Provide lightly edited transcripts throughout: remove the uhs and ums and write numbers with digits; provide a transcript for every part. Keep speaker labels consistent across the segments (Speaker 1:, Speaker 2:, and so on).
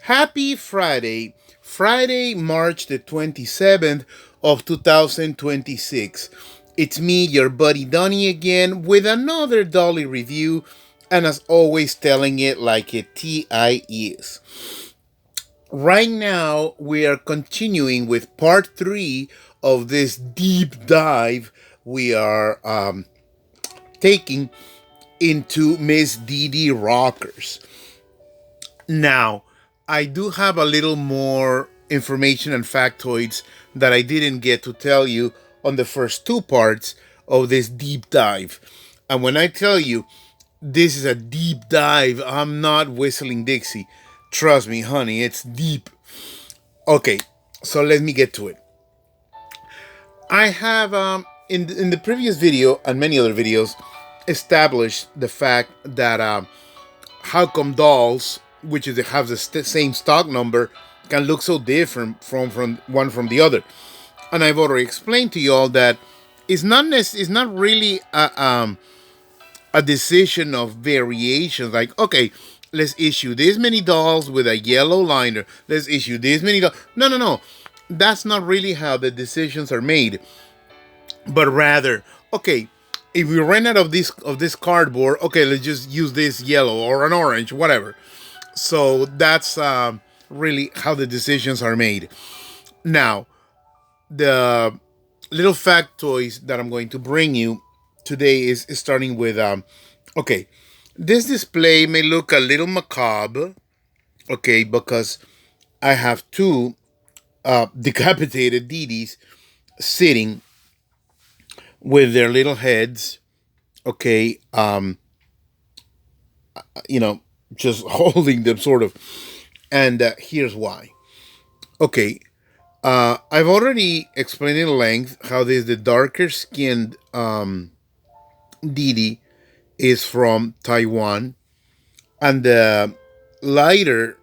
Speaker 1: Happy Friday, Friday, March the 27th of 2026. It's me, your buddy Donnie again, with another Dolly review, and as always, telling it like a TI is. Right now, we are continuing with part 3 of this deep dive we are taking into Miss DD Rockers. Now, I do have a little more information and factoids that I didn't get to tell you on the first two parts of this deep dive. And when I tell you this is a deep dive, I'm not whistling Dixie. Trust me, honey, it's deep. Okay, so let me get to it. I have in the previous video and many other videos established the fact that how come dolls, which is have the same stock number, can look so different from one from the other. And I've already explained to you all that it's not really a decision of variations. Like, okay, let's issue this many dolls with a yellow liner. Let's issue this many dolls. No, no, no. That's not really how the decisions are made. But rather, okay, if we ran out of this cardboard, okay, let's just use this yellow or an orange, whatever. So that's really how the decisions are made. Now, the little factoids that I'm going to bring you today is starting with okay, this display may look a little macabre, okay, because I have two decapitated DDs sitting with their little heads, okay, you know, just holding them sort of. And here's why. Okay, I've already explained in length how this the darker skinned Didi is from Taiwan, and the lighter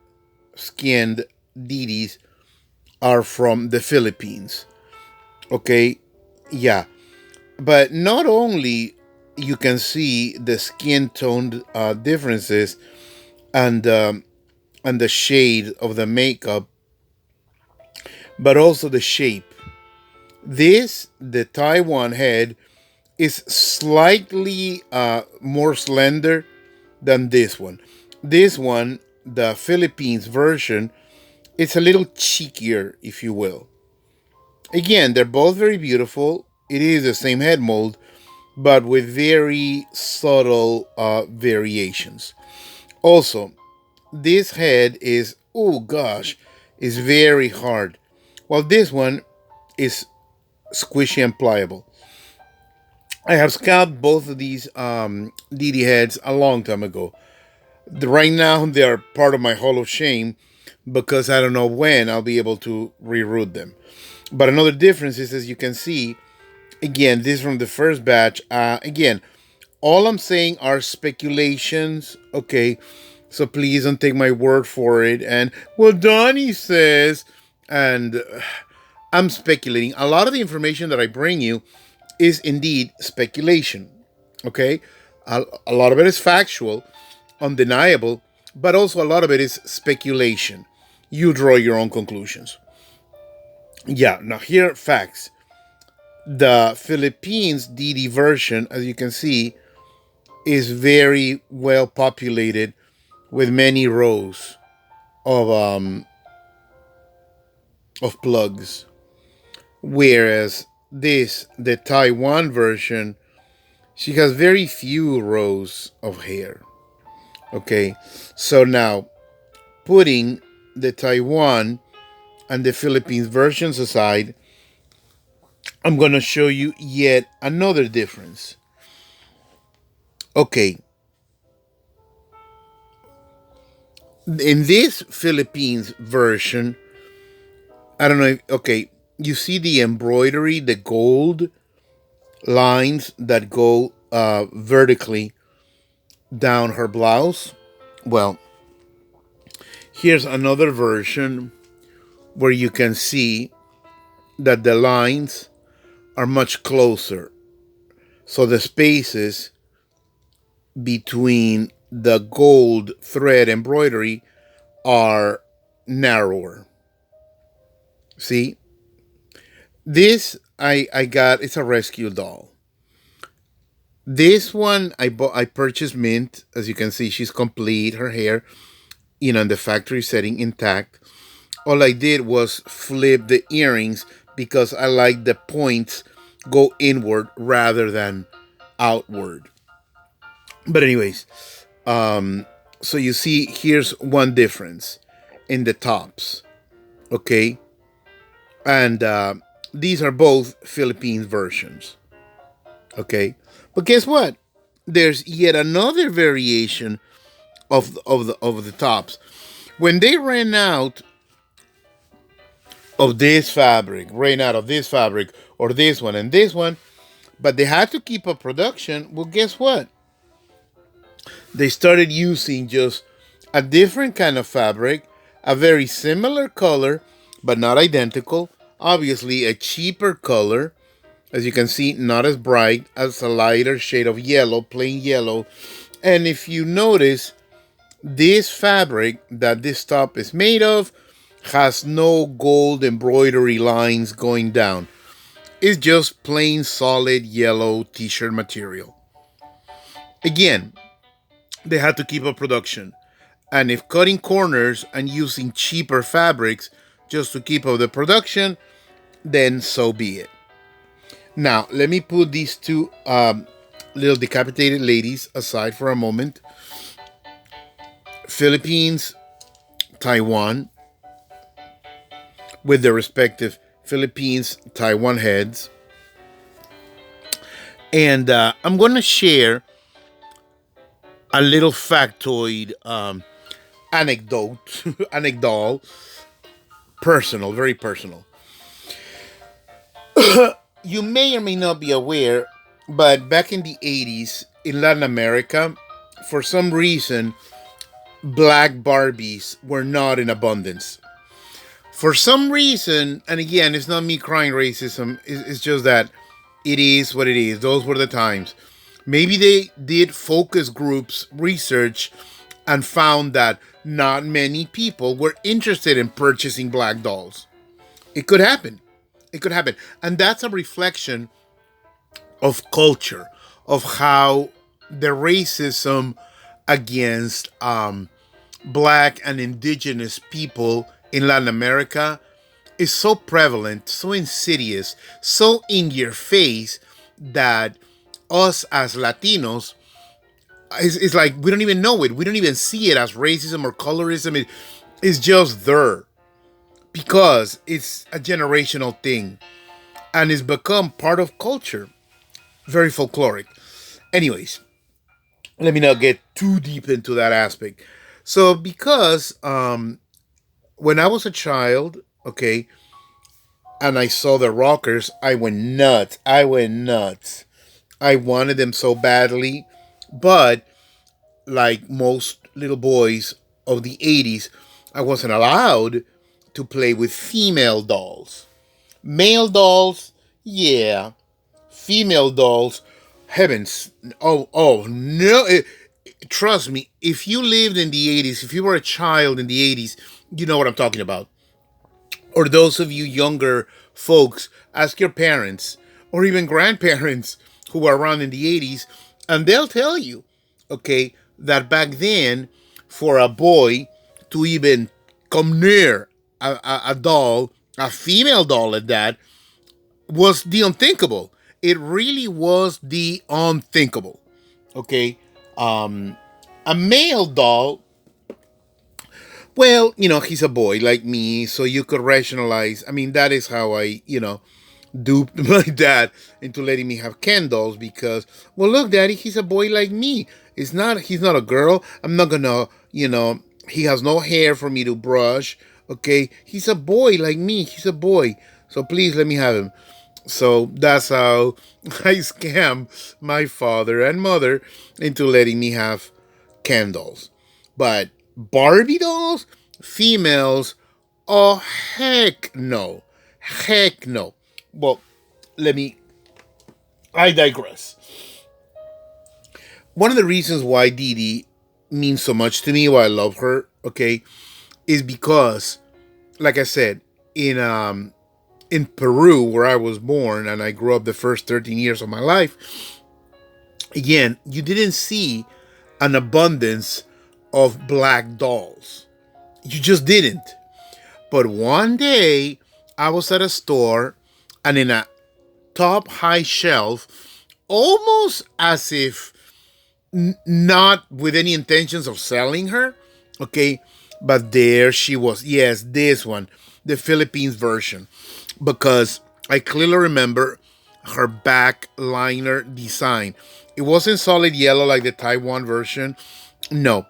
Speaker 1: skinned Didis are from the Philippines. Okay, yeah, but not only you can see the skin tone differences and and the shade of the makeup, but also the shape. This, the Taiwan head, is slightly more slender than this one. This one, the Philippines version, it's a little cheekier, if you will. Again, they're both very beautiful. It is the same head mold, but with very subtle variations. Also, this head is, oh gosh, is very hard, while this one is squishy and pliable. I have scalped both of these DD heads a long time ago. Right now, they are part of my Hall of Shame because I don't know when I'll be able to reroute them. But another difference is, as you can see, again, this from the first batch. Again, all I'm saying are speculations, okay? So please don't take my word for it. And, well, Donnie says, and I'm speculating. A lot of the information that I bring you is indeed speculation, okay? A lot of it is factual, undeniable, but also a lot of it is speculation. You draw your own conclusions. Yeah, now here are facts. The Philippines DD version, as you can see, is very well populated with many rows of plugs. Whereas this, the Taiwan version, she has very few rows of hair. Okay, so now putting the Taiwan and the Philippines versions aside, I'm going to show you yet another difference. Okay, in this Philippines version, I don't know if, okay, you see the embroidery, the gold lines that go vertically down her blouse. Well, here's another version where you can see that the lines are much closer. So the spaces between the gold thread embroidery are narrower. See, this I got. It's a rescue doll. This one I purchased mint. As you can see, she's complete. Her hair, in the factory setting intact. All I did was flip the earrings because I like the points go inward rather than outward. But anyways, so you see, here's one difference in the tops. Okay, and these are both Philippines versions. Okay, but guess what? There's yet another variation of the tops. When they ran out of this fabric, or this one and this one, but they had to keep up production. Well, guess what? They started using just a different kind of fabric, a very similar color, but not identical. Obviously, a cheaper color. As you can see, not as bright, as a lighter shade of yellow, plain yellow. And if you notice, this fabric that this top is made of has no gold embroidery lines going down. It's just plain solid yellow t-shirt material. Again, they had to keep up production. And if cutting corners and using cheaper fabrics just to keep up the production, then so be it. Now, let me put these two little decapitated ladies aside for a moment. Philippines, Taiwan, with their respective Philippines, Taiwan heads. And I'm going to share a little factoid anecdote, personal, very personal. You may or may not be aware, but back in the 80s in Latin America, for some reason, black Barbies were not in abundance. For some reason, and again, it's not me crying racism, it's just that it is what it is. Those were the times. Maybe they did focus groups research and found that not many people were interested in purchasing black dolls. It could happen. It could happen. And that's a reflection of culture, of how the racism against black and indigenous people in Latin America is so prevalent, so insidious, so in your face that us as Latinos, it's like we don't even know it. We don't even see it as racism or colorism. It's just there because it's a generational thing and it's become part of culture. Very folkloric. Anyways, let me not get too deep into that aspect. So, because when I was a child, okay, and I saw the rockers, I went nuts. I went nuts. I wanted them so badly, but like most little boys of the 80s, I wasn't allowed to play with female dolls. Male dolls, yeah. Female dolls, heavens. Oh, no. Trust me, if you lived in the 80s, if you were a child in the 80s, you know what I'm talking about. Or those of you younger folks, ask your parents or even grandparents who were around in the 80s, and they'll tell you, okay, that back then, for a boy to even come near a doll, a female doll at that, was the unthinkable. It really was the unthinkable. Okay? A male doll, well, he's a boy like me, so you could rationalize. I mean, that is how I, duped my dad into letting me have Ken dolls because, well, look, Daddy, he's a boy like me. He's not a girl. I'm not gonna, he has no hair for me to brush. Okay, he's a boy like me. He's a boy. So please let me have him. So that's how I scam my father and mother into letting me have Ken dolls. But Barbie dolls, females, oh heck no. Heck no. Well, I digress. One of the reasons why DEE means so much to me, why I love her, okay, is because, like I said, in Peru, where I was born and I grew up the first 13 years of my life, again, you didn't see an abundance of black dolls. You just didn't. But one day, I was at a store, and in a top high shelf, almost as if not with any intentions of selling her, okay, but there she was. Yes, this one, the Philippines version, because I clearly remember her back liner design. It wasn't solid yellow like the Taiwan version. No,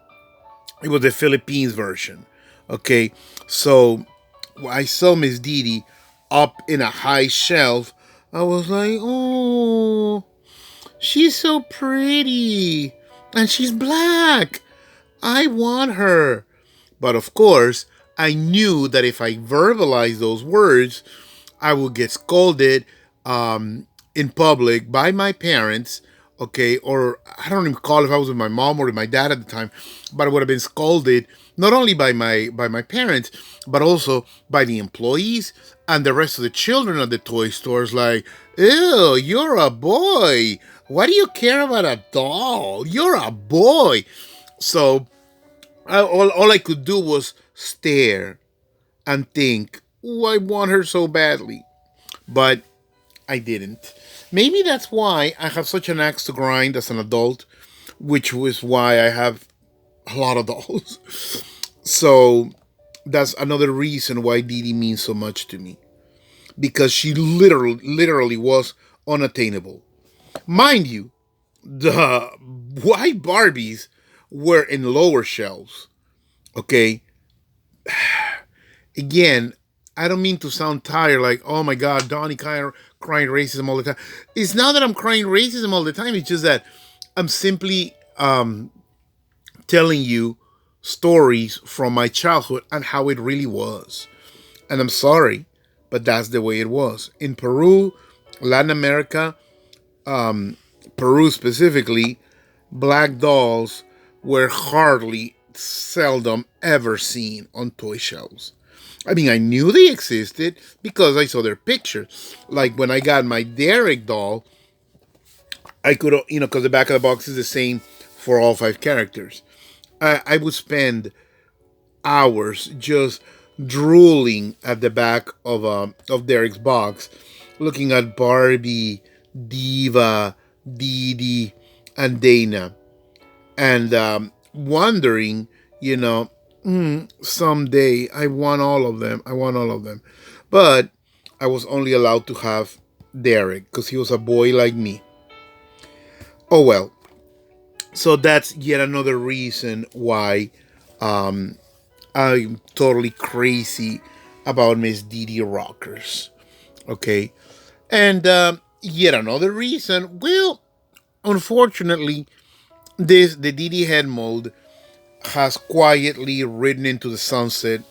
Speaker 1: it was the Philippines version. Okay, so I saw Miss Dee up in a high shelf. I was like, oh, she's so pretty. And she's black. I want her. But of course, I knew that if I verbalized those words, I would get scolded in public by my parents, okay, or I don't even recall if I was with my mom or with my dad at the time, but I would have been scolded not only by my parents, but also by the employees and the rest of the children at the toy stores. Like, ew, you're a boy. Why do you care about a doll? You're a boy. So all I could do was stare and think, oh, I want her so badly. But I didn't. Maybe that's why I have such an axe to grind as an adult, which was why I have a lot of dolls. So that's another reason why Dee Dee means so much to me. Because she literally was unattainable. Mind you, the white Barbies were in lower shelves. Okay? Again, I don't mean to sound tired, like, oh my God, Donnie crying racism all the time. It's not that I'm crying racism all the time. It's just that I'm simply telling you stories from my childhood and how it really was. And I'm sorry, but that's the way it was. In Peru, Latin America, Peru specifically, black dolls were hardly, seldom ever seen on toy shelves. I mean, I knew they existed because I saw their pictures. Like when I got my Derek doll, I could, because the back of the box is the same for all 5 characters. I would spend hours just drooling at the back of Derek's box, looking at Barbie, Diva, Dee Dee, and Dana, and wondering, someday I want all of them. I want all of them. But I was only allowed to have Derek because he was a boy like me. Oh well. So that's yet another reason why I'm totally crazy about Miss Dee Dee Rockers. Okay. And yet another reason, well, unfortunately, the Dee Dee head mold has quietly ridden into the sunset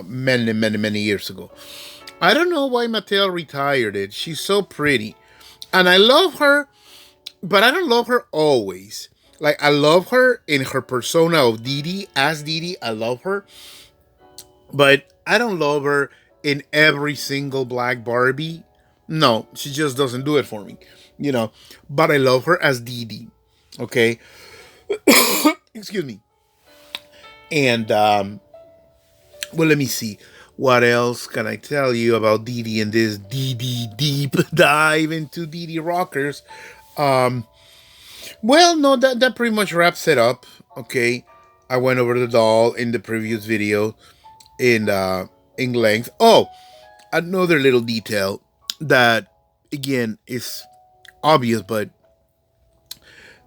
Speaker 1: many, many, many years ago. I don't know why Mattel retired it. She's so pretty. And I love her, but I don't love her always. Like, I love her in her persona of Dee Dee. As Dee Dee, I love her. But I don't love her in every single black Barbie. No, she just doesn't do it for me. But I love her as Dee Dee. Okay? Excuse me. And, well, let me see. What else can I tell you about Dee Dee in this Dee Dee deep dive into Dee Dee Rockers? Well, no, that pretty much wraps it up. Okay, I went over the doll in the previous video in length. Oh, another little detail that again is obvious, but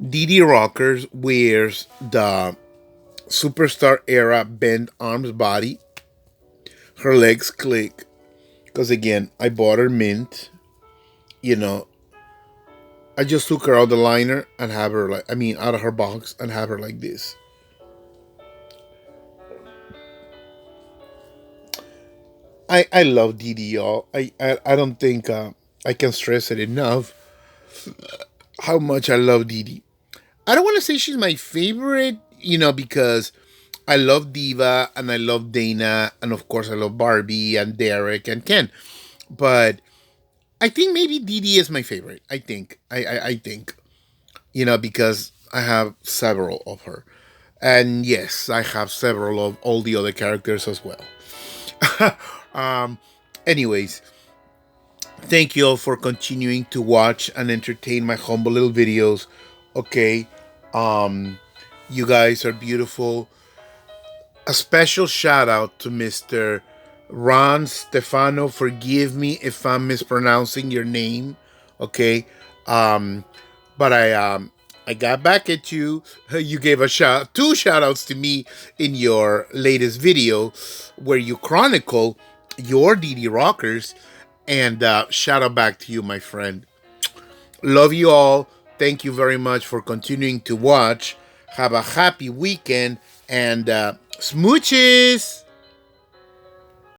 Speaker 1: Dee Dee Rockers wears the Superstar era bent arms body. Her legs click because again I bought her mint. I just took her out the liner and have her out of her box and have her like this. I love Dee Dee, y'all. I don't think I can stress it enough how much I love Dee Dee. I don't want to say she's my favorite, because I love Diva and I love Dana and of course I love Barbie and Derek and Ken. But I think maybe Dee is my favorite. I think. I think. Because I have several of her. And yes, I have several of all the other characters as well. um, anyways, thank you all for continuing to watch and entertain my humble little videos. Okay. Um, you guys are beautiful. A special shout out to Mr. Ron Stefano. Forgive me if I'm mispronouncing your name. Okay. Um, but I got back at you. You gave two shout outs to me in your latest video where you chronicle your DD Rockers. And shout out back to you, my friend. Love you all. Thank you very much for continuing to watch. Have a happy weekend and smooches.